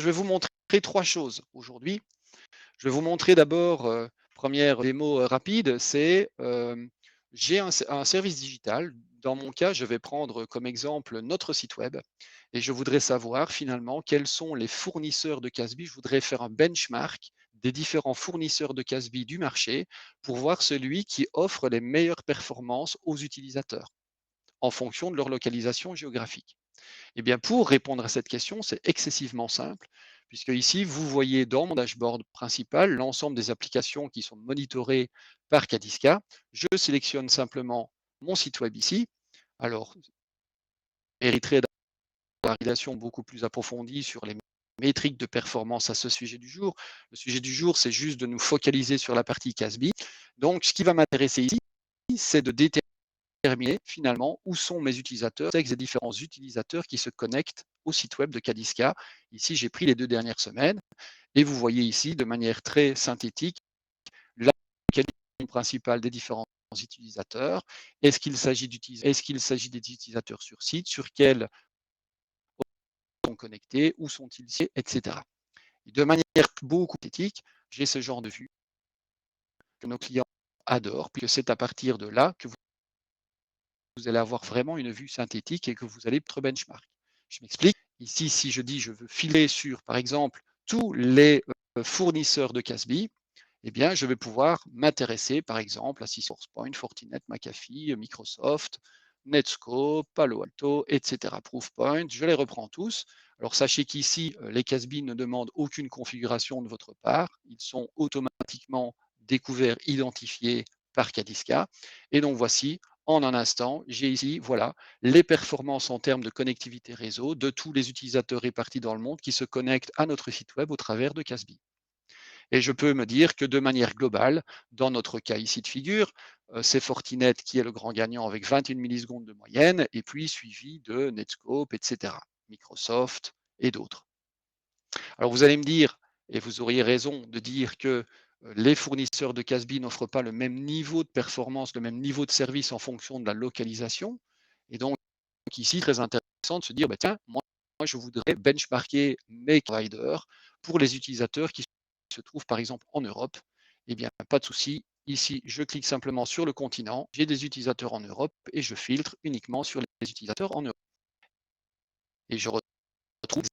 je vais vous montrer 3 choses aujourd'hui. Je vais vous montrer d'abord, première démo, rapide, c'est, j'ai un service digital. Dans mon cas, je vais prendre comme exemple notre site web et je voudrais savoir finalement quels sont les fournisseurs de Casby. Je voudrais faire un benchmark des différents fournisseurs de Casby du marché pour voir celui qui offre les meilleures performances aux utilisateurs en fonction de leur localisation géographique. Eh bien, pour répondre à cette question, c'est excessivement simple, puisque ici, vous voyez dans mon dashboard principal l'ensemble des applications qui sont monitorées par Cadiska. Je sélectionne simplement mon site web ici. Alors, mériterait d'avoir une validation beaucoup plus approfondie sur les métriques de performance à ce sujet du jour. Le sujet du jour, c'est juste de nous focaliser sur la partie Casby. Donc, ce qui va m'intéresser ici, c'est de déterminer finalement où sont mes utilisateurs, textes des différents utilisateurs qui se connectent au site web de Cadiska. Ici, j'ai pris les 2 dernières semaines et vous voyez ici de manière très synthétique la localisation principale des différents utilisateurs. Est-ce qu'il s'agit des utilisateurs sur site, sur quels sont connectés, où sont-ils, etc. Et de manière beaucoup plus synthétique, j'ai ce genre de vue que nos clients adorent, puisque c'est à partir de là que vous allez avoir vraiment une vue synthétique et que vous allez être benchmark. Je m'explique. Ici, si je dis je veux filer sur, par exemple, tous les fournisseurs de Casby, eh bien, je vais pouvoir m'intéresser, par exemple, à SourcePoint, Fortinet, McAfee, Microsoft, Netscope, Palo Alto, etc. Proofpoint, je les reprends tous. Alors, sachez qu'ici, les Casby ne demandent aucune configuration de votre part. Ils sont automatiquement découverts, identifiés par Cadiska. Et donc, voici, en un instant, j'ai ici, voilà, les performances en termes de connectivité réseau de tous les utilisateurs répartis dans le monde qui se connectent à notre site web au travers de Casby. Et je peux me dire que de manière globale, dans notre cas ici de figure, c'est Fortinet qui est le grand gagnant avec 21 millisecondes de moyenne, et puis suivi de Netscope, etc., Microsoft et d'autres. Alors vous allez me dire, et vous auriez raison de dire que les fournisseurs de Casby n'offrent pas le même niveau de performance, le même niveau de service en fonction de la localisation. Et donc ici, très intéressant de se dire, bah, tiens, moi je voudrais benchmarker mes providers pour les utilisateurs qui se trouvent par exemple en Europe. Eh bien, pas de souci. Ici, je clique simplement sur le continent, j'ai des utilisateurs en Europe et je filtre uniquement sur les utilisateurs en Europe. Et je retrouve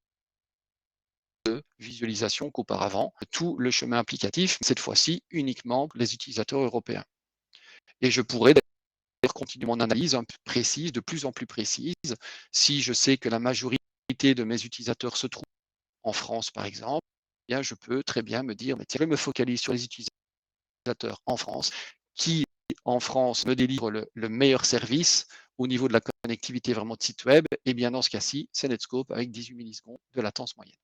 de visualisation qu'auparavant, tout le chemin applicatif, cette fois-ci uniquement les utilisateurs européens. Et je pourrais continuer mon analyse un peu précise, de plus en plus précise, si je sais que la majorité de mes utilisateurs se trouvent en France, par exemple, eh bien, je peux très bien me dire, tiens, je me focalise sur les utilisateurs en France, qui en France me délivre le meilleur service au niveau de la connectivité vraiment de site web. Et bien dans ce cas-ci, c'est Netscope avec 18 millisecondes de latence moyenne.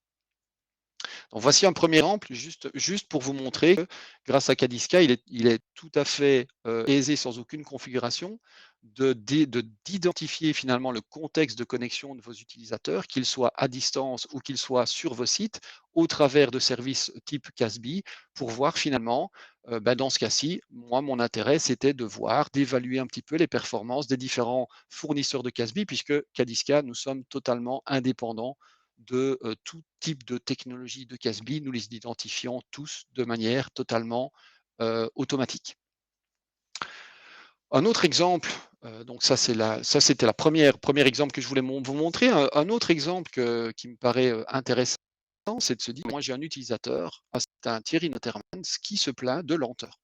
Donc voici un premier exemple, juste pour vous montrer que grâce à Cadiska, il est tout à fait aisé, sans aucune configuration, d'identifier finalement le contexte de connexion de vos utilisateurs, qu'ils soient à distance ou qu'ils soient sur vos sites, au travers de services type Casby, pour voir finalement, dans ce cas-ci, moi, mon intérêt, c'était de voir, d'évaluer un petit peu les performances des différents fournisseurs de Casby, puisque Cadiska, nous sommes totalement indépendants de tout type de technologie de Casby, nous les identifions tous de manière totalement automatique. Un autre exemple, donc ça c'était le premier exemple que je voulais vous montrer. Un autre exemple qui me paraît intéressant, c'est de se dire, moi j'ai un utilisateur, c'est un Thierry Notermans, qui se plaint de lenteur.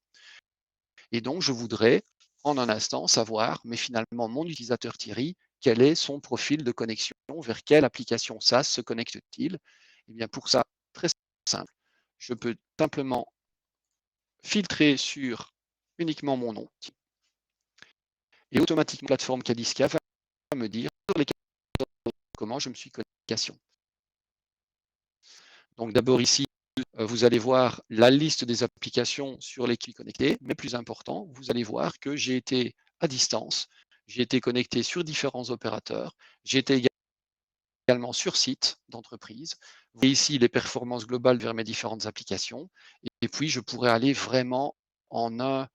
Et donc je voudrais en un instant savoir, mais finalement mon utilisateur Thierry, quel est son profil de connexion, vers quelle application SaaS se connecte-t-il? Et bien pour ça, très simple, je peux simplement filtrer sur uniquement mon nom et automatiquement la plateforme Cadiska va me dire comment je me suis connecté. Donc d'abord ici, vous allez voir la liste des applications sur lesquelles je suis connecté, mais plus important, vous allez voir que j'ai été à distance, j'ai été connecté sur différents opérateurs, j'ai été également sur site d'entreprise. Vous voyez ici les performances globales vers mes différentes applications. Et puis, je pourrais aller vraiment en un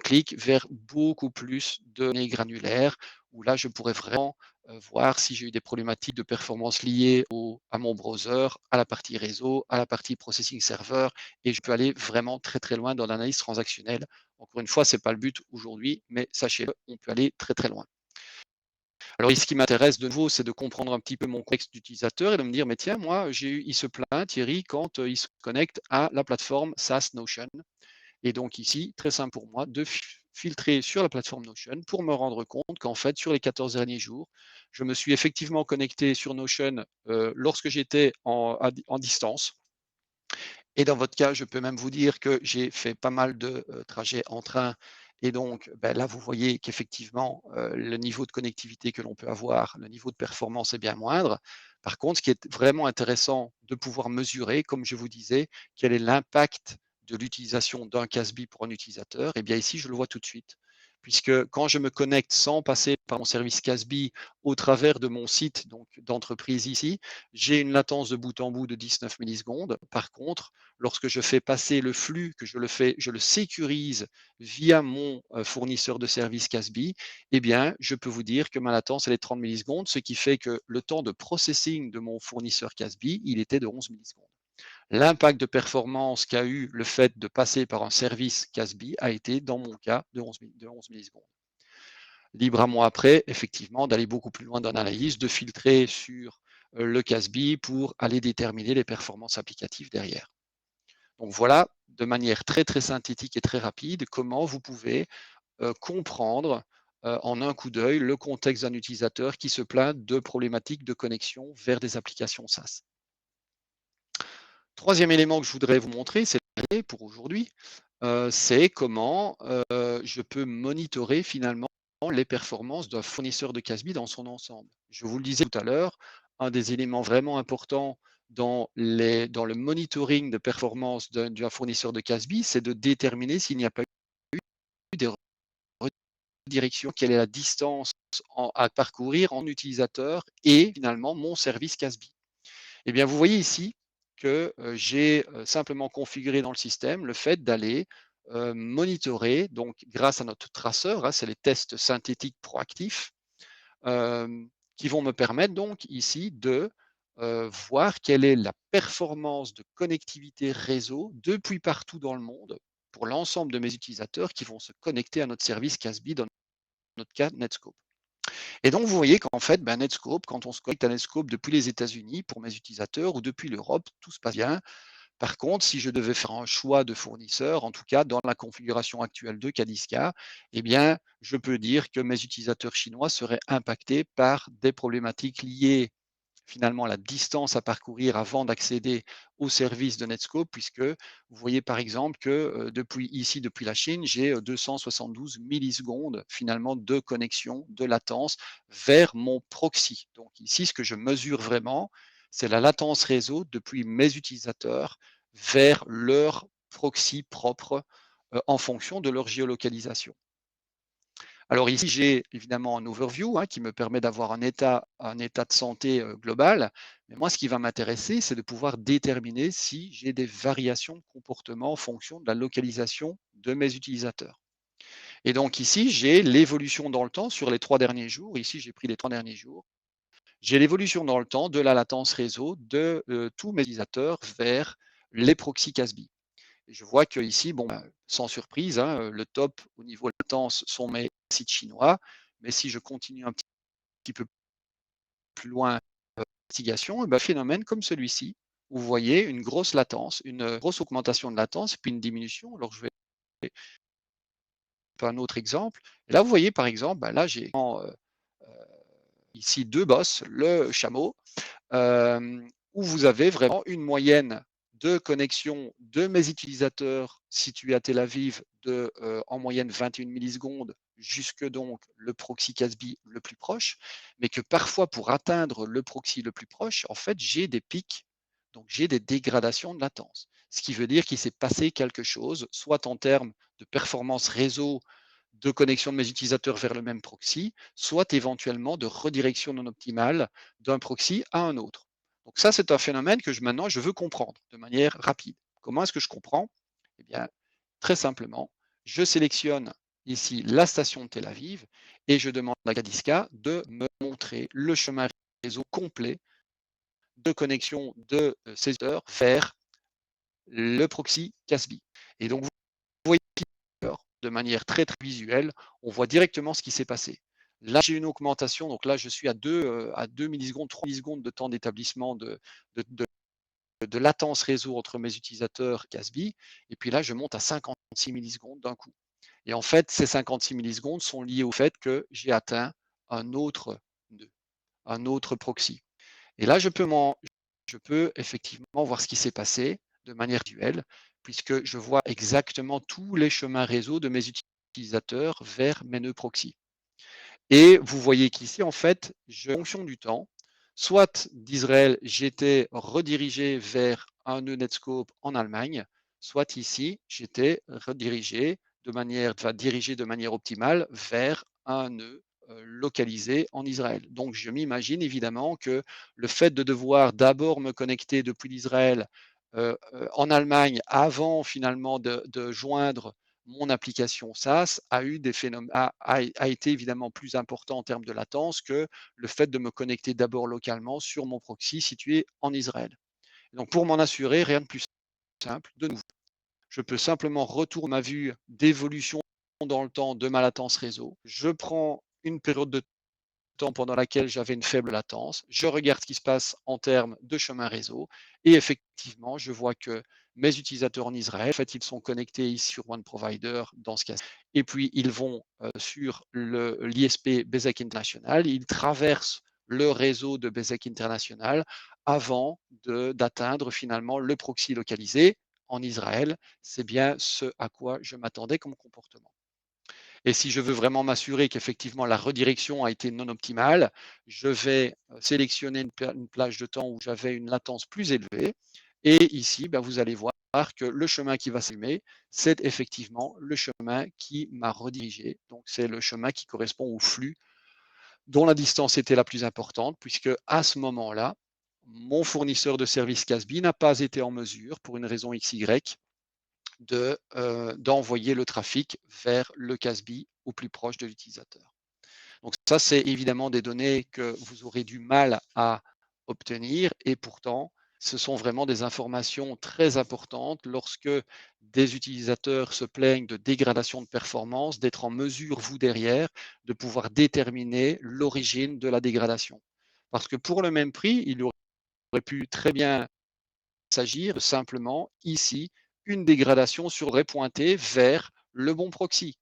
clic vers beaucoup plus de données granulaires, où là, je pourrais vraiment voir si j'ai eu des problématiques de performance liées à mon browser, à la partie réseau, à la partie processing serveur, et je peux aller vraiment très très loin dans l'analyse transactionnelle. Encore une fois, ce n'est pas le but aujourd'hui, mais sachez-le, on peut aller très très loin. Alors, ce qui m'intéresse de nouveau, c'est de comprendre un petit peu mon contexte d'utilisateur et de me dire, mais tiens, moi, il se plaint, Thierry, quand il se connecte à la plateforme SaaS Notion. Et donc ici, très simple pour moi, de filtrer sur la plateforme Notion pour me rendre compte qu'en fait, sur les 14 derniers jours, je me suis effectivement connecté sur Notion lorsque j'étais en distance. Et dans votre cas, je peux même vous dire que j'ai fait pas mal de trajets en train. Et donc, ben là, vous voyez qu'effectivement, le niveau de connectivité que l'on peut avoir, le niveau de performance est bien moindre. Par contre, ce qui est vraiment intéressant de pouvoir mesurer, comme je vous disais, quel est l'impact de l'utilisation d'un Casby pour un utilisateur, et bien ici, je le vois tout de suite. Puisque quand je me connecte sans passer par mon service Casby au travers de mon site donc d'entreprise ici, j'ai une latence de bout en bout de 19 millisecondes. Par contre, lorsque je fais passer le flux, que je le sécurise via mon fournisseur de service Casby, eh bien, je peux vous dire que ma latence, elle est 30 millisecondes, ce qui fait que le temps de processing de mon fournisseur Casby, il était de 11 millisecondes. L'impact de performance qu'a eu le fait de passer par un service Casby a été, dans mon cas, de 11 millisecondes. Libre à moi après, effectivement, d'aller beaucoup plus loin dans l'analyse, de filtrer sur le Casby pour aller déterminer les performances applicatives derrière. Donc voilà, de manière très très synthétique et très rapide, comment vous pouvez comprendre en un coup d'œil le contexte d'un utilisateur qui se plaint de problématiques de connexion vers des applications SaaS. Troisième élément que je voudrais vous montrer, c'est pour aujourd'hui, c'est comment je peux monitorer finalement les performances d'un fournisseur de Casby dans son ensemble. Je vous le disais tout à l'heure, un des éléments vraiment importants dans le monitoring de performance d'un fournisseur de Casby, c'est de déterminer s'il n'y a pas eu des redirections, quelle est la distance à parcourir en utilisateur et finalement mon service Casby. Eh bien, vous voyez ici que j'ai simplement configuré dans le système le fait d'aller monitorer, donc grâce à notre traceur, hein, c'est les tests synthétiques proactifs, qui vont me permettre donc ici de voir quelle est la performance de connectivité réseau depuis partout dans le monde pour l'ensemble de mes utilisateurs qui vont se connecter à notre service Casby, dans notre cas Netscope. Et donc, vous voyez qu'en fait, ben, Netscope, quand on se connecte à Netscope depuis les États-Unis pour mes utilisateurs ou depuis l'Europe, tout se passe bien. Par contre, si je devais faire un choix de fournisseur, en tout cas dans la configuration actuelle de Cadiska, eh bien, je peux dire que mes utilisateurs chinois seraient impactés par des problématiques liées finalement la distance à parcourir avant d'accéder au service de Netscope, puisque vous voyez par exemple que depuis la Chine, j'ai 272 millisecondes finalement de connexion, de latence vers mon proxy. Donc ici, ce que je mesure vraiment, c'est la latence réseau depuis mes utilisateurs vers leur proxy propre en fonction de leur géolocalisation. Alors ici, j'ai évidemment un overview qui me permet d'avoir un état de santé global. Mais moi, ce qui va m'intéresser, c'est de pouvoir déterminer si j'ai des variations de comportement en fonction de la localisation de mes utilisateurs. Et donc ici, j'ai l'évolution dans le temps sur les 3 derniers jours. Ici, j'ai pris les 3 derniers jours. J'ai l'évolution dans le temps de la latence réseau de tous mes utilisateurs vers les proxys Casby. Et je vois que ici, bon, sans surprise, le top au niveau de latence sont mes sites chinois. Mais si je continue un petit peu plus loin l'investigation, phénomène comme celui-ci, où vous voyez une grosse latence, une grosse augmentation de latence, puis une diminution. Alors je vais faire un autre exemple. Et là, vous voyez par exemple, là j'ai ici deux bosses, le chameau, où vous avez vraiment une moyenne de connexion de mes utilisateurs situés à Tel Aviv de en moyenne 21 millisecondes jusque donc le proxy Casby le plus proche, mais que parfois pour atteindre le proxy le plus proche, en fait, j'ai des pics, donc j'ai des dégradations de latence. Ce qui veut dire qu'il s'est passé quelque chose, soit en termes de performance réseau de connexion de mes utilisateurs vers le même proxy, soit éventuellement de redirection non optimale d'un proxy à un autre. Donc ça, c'est un phénomène que maintenant, je veux comprendre de manière rapide. Comment est-ce que je comprends? Eh bien, très simplement, je sélectionne ici la station de Tel Aviv et je demande à Gadiska de me montrer le chemin réseau complet de connexion de ces heures vers le proxy Casby. Et donc, vous voyez de manière très, très visuelle, on voit directement ce qui s'est passé. Là, j'ai une augmentation, donc là, je suis à 2 millisecondes, 3 millisecondes de temps d'établissement de latence réseau entre mes utilisateurs Casby. Et puis là, je monte à 56 millisecondes d'un coup. Et en fait, ces 56 millisecondes sont liées au fait que j'ai atteint un autre nœud, un autre proxy. Et là, je peux effectivement voir ce qui s'est passé de manière duelle, puisque je vois exactement tous les chemins réseau de mes utilisateurs vers mes nœuds proxy. Et vous voyez qu'ici, en fait, en fonction du temps, soit d'Israël, j'étais redirigé vers un nœud Netscope en Allemagne, soit ici, j'étais dirigé de manière optimale vers un nœud localisé en Israël. Donc, je m'imagine évidemment que le fait de devoir d'abord me connecter depuis l'Israël en Allemagne avant finalement de joindre mon application SaaS a été évidemment plus important en termes de latence que le fait de me connecter d'abord localement sur mon proxy situé en Israël. Donc pour m'en assurer, rien de plus simple. De nouveau, je peux simplement retourner ma vue d'évolution dans le temps de ma latence réseau. Je prends une période de temps pendant laquelle j'avais une faible latence. Je regarde ce qui se passe en termes de chemin réseau et effectivement, je vois que mes utilisateurs en Israël, en fait, ils sont connectés ici sur One Provider dans ce cas. Et puis, ils vont sur l'ISP Bezek International, ils traversent le réseau de Bezek International avant d'atteindre finalement le proxy localisé en Israël. C'est bien ce à quoi je m'attendais comme comportement. Et si je veux vraiment m'assurer qu'effectivement la redirection a été non optimale, je vais sélectionner une plage de temps où j'avais une latence plus élevée. Et ici, vous allez voir que le chemin qui va s'allumer, c'est effectivement le chemin qui m'a redirigé. Donc, c'est le chemin qui correspond au flux dont la distance était la plus importante, puisque à ce moment-là, mon fournisseur de service Casby n'a pas été en mesure, pour une raison XY, d'envoyer le trafic vers le Casby au plus proche de l'utilisateur. Donc ça, c'est évidemment des données que vous aurez du mal à obtenir et pourtant, ce sont vraiment des informations très importantes lorsque des utilisateurs se plaignent de dégradation de performance, d'être en mesure, vous derrière, de pouvoir déterminer l'origine de la dégradation. Parce que pour le même prix, il aurait pu très bien s'agir de simplement ici une dégradation aurait pointé vers le bon proxy.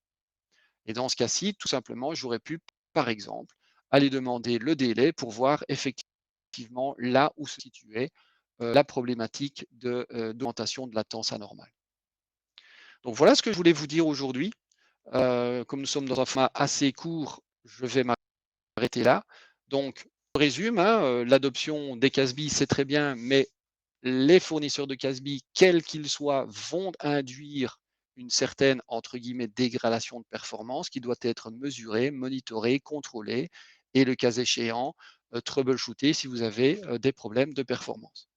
Et dans ce cas-ci, tout simplement, j'aurais pu, par exemple, aller demander le délai pour voir effectivement là où se situait la problématique d'augmentation de latence anormale. Donc voilà ce que je voulais vous dire aujourd'hui. Comme nous sommes dans un format assez court, je vais m'arrêter là. Donc, je résume, l'adoption des Casby, c'est très bien, mais les fournisseurs de Casby, quels qu'ils soient, vont induire une certaine, entre guillemets, dégradation de performance qui doit être mesurée, monitorée, contrôlée et le cas échéant, troubleshooter si vous avez des problèmes de performance.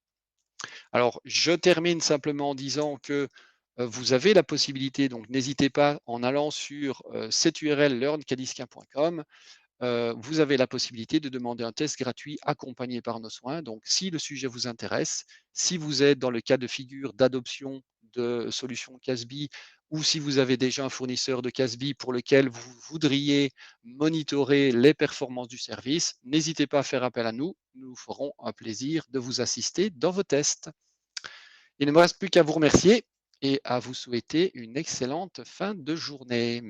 Alors, je termine simplement en disant que vous avez la possibilité, donc n'hésitez pas en allant sur cette URL learncadisquin.com, vous avez la possibilité de demander un test gratuit accompagné par nos soins. Donc, si le sujet vous intéresse, si vous êtes dans le cas de figure d'adoption de solutions Casby ou si vous avez déjà un fournisseur de Casby pour lequel vous voudriez monitorer les performances du service, n'hésitez pas à faire appel à nous. Nous nous ferons un plaisir de vous assister dans vos tests. Il ne me reste plus qu'à vous remercier et à vous souhaiter une excellente fin de journée.